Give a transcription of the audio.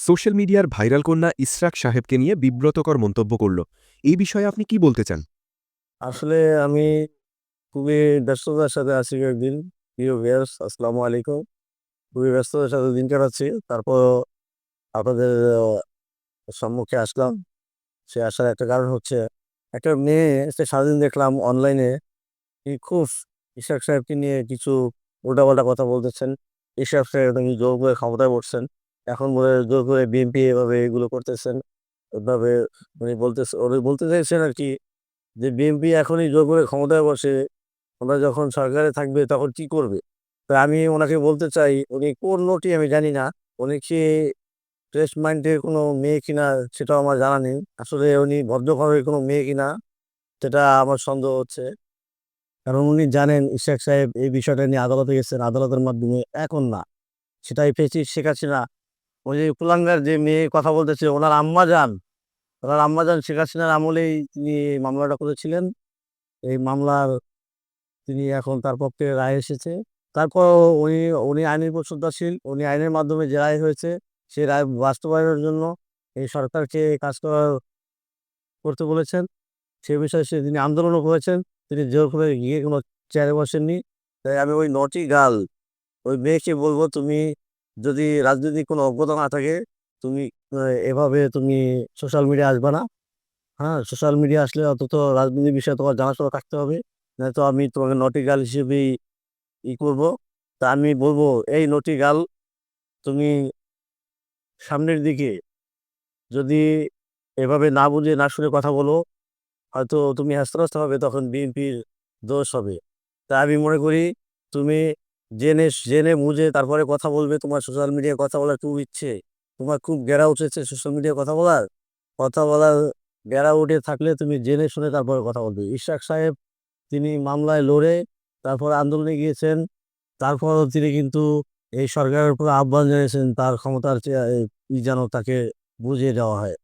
Social মিডিয়ার viral কন্যা ইশরাক সাহেবকে নিয়ে বিব্রতকর মন্তব্য করল। এই বিষয়ে আপনি কি বলতে চান? আসলে আমি খুবই ব্যস্ততার সাথে আছি কয়েকদিন। প্রিয় ভিউয়ার্স, আসসালামু আলাইকুম। খুবই ব্যস্ততার সাথে দিন কাটাচ্ছি। তারপর আপনাদের সম্মুখে আসলাম। সে আসার একটা কারণ হচ্ছে, একটা মেয়ে সে সারাদিন দেখলাম অনলাইনে খুব ইশরাক সাহেবকে নিয়ে কিছু উল্টাপাল্টা কথা বলতেছেন। ইশরাক সাহেব নাকি জোর করে ক্ষমতায় বসছেন। এখন বলে জোর করে বিএনপি এভাবে এগুলো করতেছেন। এভাবে উনি বলতে চাইছেন আর কি, যে বিএনপি এখনই জোর করে ক্ষমতায় বসে, ওরা যখন সরকারে থাকবে তখন কি করবে। তো আমি ওনাকে বলতে চাই, উনি কোন নটি আমি জানি না। উনি কি ফ্রেশ মাইন্ডের কোনো মেয়ে কিনা সেটাও আমার জানা নেই। আসলে উনি ভদ্রঘরের কোনো মেয়ে কিনা সেটা আমার সন্দেহ হচ্ছে। কারণ উনি জানেন ইশরাক সাহেব এই বিষয়টা নিয়ে আদালতে গেছেন, আদালতের মাধ্যমে এখন না, সেটাই ফেসি শেখ হাসিনা, ওই যে কুলাঙ্গার যে মেয়ে কথা বলতেছে, ওনার আম্মা যান শেখ হাসিনার আমলেই তিনি এই মামলাটা করেছিলেন। এই মামলার তিনি এখন তার পক্ষে রায় এসেছে। তারপর উনি উনি আইনের উপর শ্রদ্ধাশীল। উনি আইনের মাধ্যমে যে রায় হয়েছে, সেই রায় বাস্তবায়নের জন্য এই সরকারকে কাজ করতে বলেছেন। সে বিষয়ে তিনি আন্দোলনও করেছেন। তিনি জোর করে গিয়ে কোনো চেয়ারে বসেননি। তাই আমি ওই নটি গার্ল, ওই মেয়েকে বলবো, তুমি যদি রাজনৈতিক কোনো অজ্ঞতা না থাকে, তুমি এভাবে তুমি সোশ্যাল মিডিয়া আসবা না। হ্যাঁ, সোশ্যাল মিডিয়া আসলে অন্তত রাজনীতির বিষয়ে তোমার জানাশোনা থাকতে হবে। নয়তো আমি তোমাকে নটি গার্ল হিসেবেই করবো। তা আমি বলবো, এই নটি গার্ল, তুমি সামনের দিকে যদি এভাবে না বুঝে না শুনে কথা বলো, হয়তো তুমি হেস্তনেস্ত হবে, তখন বিএনপির দোষ হবে। তা আমি মনে করি, তুমি জেনে জেনে বুঝে তারপরে কথা বলবে। তোমার সোশ্যাল মিডিয়ায় কথা বলার খুব ইচ্ছে, তোমার খুব গেরা উঠেছে সোশ্যাল মিডিয়ায় কথা বলার গেরা উঠে থাকলে তুমি জেনে শুনে তারপরে কথা বলবে। ইশরাক সাহেব তিনি মামলায় লড়ে তারপর আন্দোলনে গিয়েছেন। তারপরও তিনি কিন্তু এই সরকারের উপর আহ্বান জানিয়েছেন তার ক্ষমতার যেন তাকে বুঝিয়ে দেওয়া হয়।